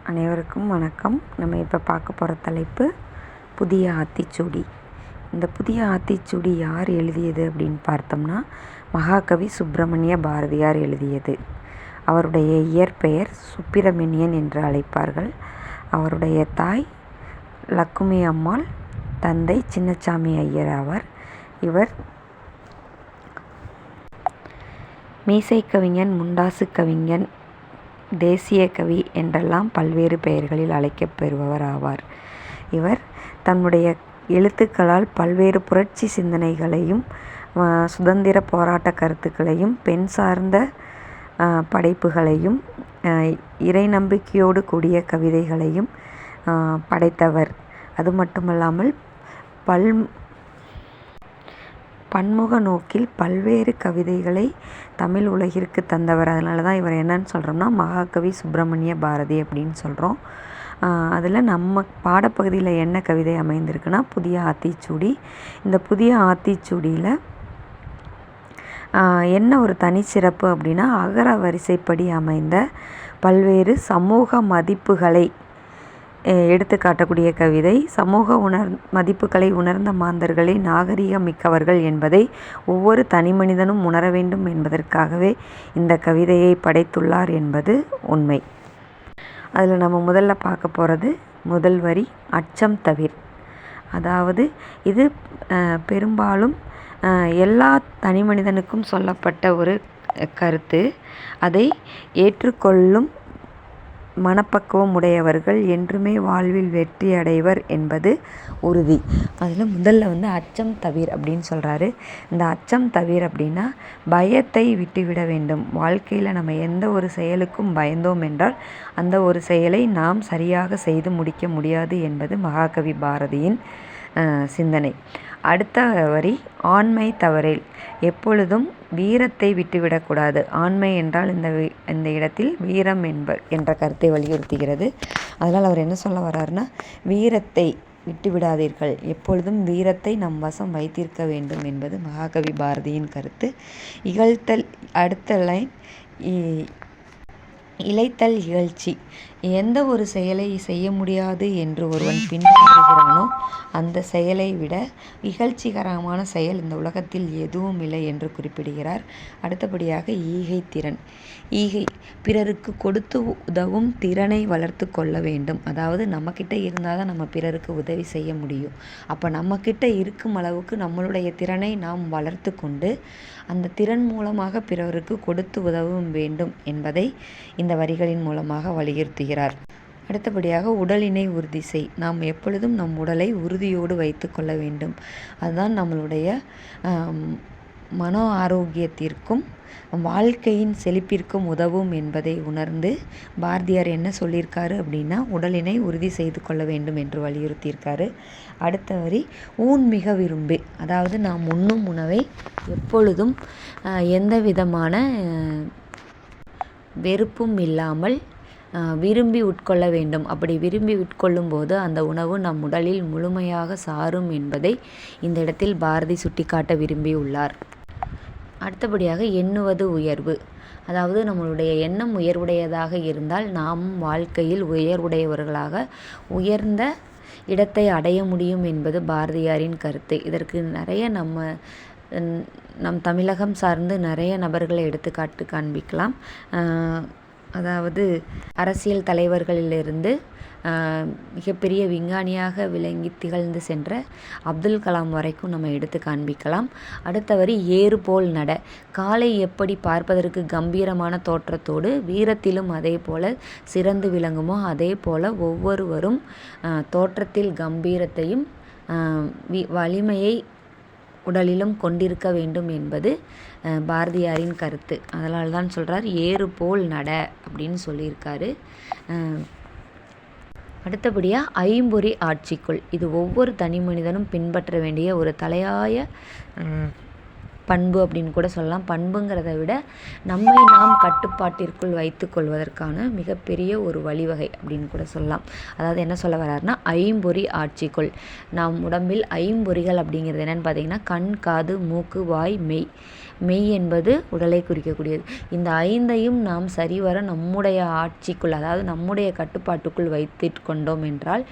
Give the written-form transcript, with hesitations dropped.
அனைவருக்கும் வணக்கம். நம்ம இப்போ பார்க்க போகிற தலைப்பு புதிய ஆத்திச்சூடி. இந்த புதிய ஆத்திச்சூடி யார் எழுதியது அப்படின்னு பார்த்தோம்னா, மகாகவி சுப்பிரமணிய பாரதியார் எழுதியது. அவருடைய இயற்பெயர் சுப்பிரமணியன் என்று அழைப்பார்கள். அவருடைய தாய் லக்குமி அம்மாள், தந்தை சின்னசாமி ஐயர் ஆவார். இவர் மீசை கவிஞன், முண்டாசு கவிஞன், தேசிய கவி என்றெல்லாம் பல்வேறு பெயர்களில் அழைக்கப்பெறுபவர் ஆவார். இவர் தன்னுடைய எழுத்துக்களால் பல்வேறு புரட்சி சிந்தனைகளையும் சுதந்திர போராட்ட கருத்துக்களையும் பெண் சார்ந்த படைப்புகளையும் இறை நம்பிக்கையோடு கூடிய கவிதைகளையும் படைத்தவர். அது மட்டுமல்லாமல் பன்முக நோக்கில் பல்வேறு கவிதைகளை தமிழ் உலகிற்கு தந்தவர். அதனால தான் இவர் என்னன்னு சொல்கிறோம்னா மகாகவி சுப்பிரமணிய பாரதி அப்படின்னு சொல்கிறோம். அதில் நம்ம பாடப்பகுதியில் என்ன கவிதை அமைந்திருக்குன்னா புதிய ஆத்திச்சூடி. இந்த புதிய ஆத்திச்சூடியில் என்ன ஒரு தனிச்சிறப்பு அப்படின்னா, அகர வரிசைப்படி அமைந்த பல்வேறு சமூக மதிப்புகளை எடுத்து காட்டக்கூடிய கவிதை. சமூக மதிப்புகளை உணர்ந்த மாந்தர்களே நாகரிகம் மிக்கவர்கள் என்பதை ஒவ்வொரு தனி மனிதனும் உணர வேண்டும் என்பதற்காகவே இந்த கவிதையை படைத்துள்ளார் என்பது உண்மை. அதில் நம்ம முதல்ல பார்க்க போகிறது முதல் வரி, அச்சம் தவிர். அதாவது இது பெரும்பாலும் எல்லா தனி மனிதனுக்கும் சொல்லப்பட்ட ஒரு கருத்து. அதை ஏற்றுக்கொள்ளும் மனப்பக்குவம் உடையவர்கள் என்றுமே வாழ்வில் வெற்றி அடைவர் என்பது உறுதி. அதில் முதல்ல அச்சம் தவிர் அப்படின்னு சொல்கிறாரு. இந்த அச்சம் தவிர் அப்படின்னா பயத்தை விட்டுவிட வேண்டும். வாழ்க்கையில் நம்ம எந்த ஒரு செயலுக்கும் பயந்தோம் என்றால் அந்த ஒரு செயலை நாம் சரியாக செய்து முடிக்க முடியாது என்பது மகாகவி பாரதியின் சிந்தனை. அடுத்த வரி, ஆண்மை தவறேல். எப்பொழுதும் வீரத்தை விட்டுவிடக்கூடாது. ஆண்மை என்றால் இந்த இடத்தில் வீரம் என்ற கருத்தை வலியுறுத்துகிறது. அதனால் அவர் என்ன சொல்ல வர்றாருன்னா, வீரத்தை விட்டுவிடாதீர்கள், எப்பொழுதும் வீரத்தை நம் வசம் வைத்திருக்க வேண்டும் என்பது மகாகவி பாரதியின் கருத்து. இகழ்த்தல். அடுத்த லைன், இளைத்தல் இகழ்ச்சி. எந்த ஒரு செயலை செய்ய முடியாது என்று ஒருவன் பின்வாங்குகிறானோ அந்த செயலை விட இகழ்ச்சிகரமான செயல் இந்த உலகத்தில் எதுவும் இல்லை என்று குறிப்பிடுகிறார். அடுத்தபடியாக ஈகை திறன். ஈகை, பிறருக்கு கொடுத்து உதவும் திறனை வளர்த்து கொள்ள வேண்டும். அதாவது நம்மக்கிட்ட இருந்தால் தான் நம்ம பிறருக்கு உதவி செய்ய முடியும். அப்போ நம்மக்கிட்ட இருக்கும் அளவுக்கு நம்மளுடைய திறனை நாம் வளர்த்து கொண்டு அந்த திறன் மூலமாக பிறருக்கு கொடுத்து உதவும் வேண்டும் என்பதை இந்த வரிகளின் மூலமாக வலியுறுத்துகிறார். அடுத்தபடியாக உடலினை உறுதி செய். நாம் எப்பொழுதும் நம் உடலை உறுதியோடு வைத்து கொள்ள வேண்டும். அதுதான் நம்மளுடைய மன ஆரோக்கியத்திற்கும் வாழ்க்கையின் செழிப்பிற்கும் உதவும் என்பதை உணர்ந்து பாரதியார் என்ன சொல்லியிருக்காரு அப்படின்னா, உடலினை உறுதி செய்து கொள்ள வேண்டும் என்று வலியுறுத்தியிருக்காரு. அடுத்த வரி, ஊன் மிக விரும்பு. அதாவது நாம் உண்ணும் உணவை எப்பொழுதும் எந்த விதமான வெறுப்பும் இல்லாமல் விரும்பி உட்கொள்ள வேண்டும். அப்படி விரும்பி உட்கொள்ளும் போது அந்த உணவு நம் உடலில் முழுமையாக சாரும் என்பதை இந்த இடத்தில் பாரதி சுட்டிக்காட்ட விரும்பியுள்ளார். அடுத்தபடியாக எண்ணுவது உயர்வு. அதாவது நம்மளுடைய எண்ணம் உயர்வுடையதாக இருந்தால் நாம் வாழ்க்கையில் உயர்வுடையவர்களாக உயர்ந்த இடத்தை அடைய முடியும் என்பது பாரதியாரின் கருத்து. இதற்கு நிறைய நம் தமிழகம் சார்ந்து நிறைய நபர்களை எடுத்துக்காட்டு காண்பிக்கலாம். அதாவது அரசியல் தலைவர்களிலிருந்து மிகப்பெரிய விஞ்ஞானியாக விளங்கி திகழ்ந்து சென்ற அப்துல் கலாம் வரைக்கும் நம்ம எடுத்து காண்பிக்கலாம். அடுத்த வரி, ஏறு போல் நட. காளை எப்படி பார்ப்பதற்கு கம்பீரமான தோற்றத்தோடு வீரத்திலும் அதே போல் சிறந்து விளங்குமோ அதே போல் ஒவ்வொருவரும் தோற்றத்தில் கம்பீரத்தையும் வலிமையை உடலிலும் கொண்டிருக்க வேண்டும் என்பது பாரதியாரின் கருத்து. அதனால தான் சொல்கிறார் ஏறு போல் நட அப்படின்னு சொல்லியிருக்காரு. அடுத்தபடியாக ஐம்பொறி ஆட்சிக்குள். இது ஒவ்வொரு தனி மனிதனும் பின்பற்ற வேண்டிய ஒரு தலையாய பண்பு அப்படின்னு கூட சொல்லலாம். பண்புங்கிறத விட நம்மை நாம் கட்டுப்பாட்டிற்குள் வைத்து கொள்வதற்கான மிகப்பெரிய ஒரு வழிவகை அப்படின்னு கூட சொல்லலாம். அதாவது என்ன சொல்ல வர்றாருன்னா, ஐம்பொறி ஆட்சிக்குள். நாம் உடம்பில் ஐம்பொறிகள் அப்படிங்கிறது என்னென்னு பார்த்தீங்கன்னா, கண், காது, மூக்கு, வாய், மெய். மெய் என்பது உடலை குறிக்கக்கூடியது. இந்த 5ஐயும் நாம் சரிவர நம்முடைய ஆட்சிக்குள், அதாவது நம்முடைய கட்டுப்பாட்டுக்குள் வைத்து கொண்டோம் என்றால்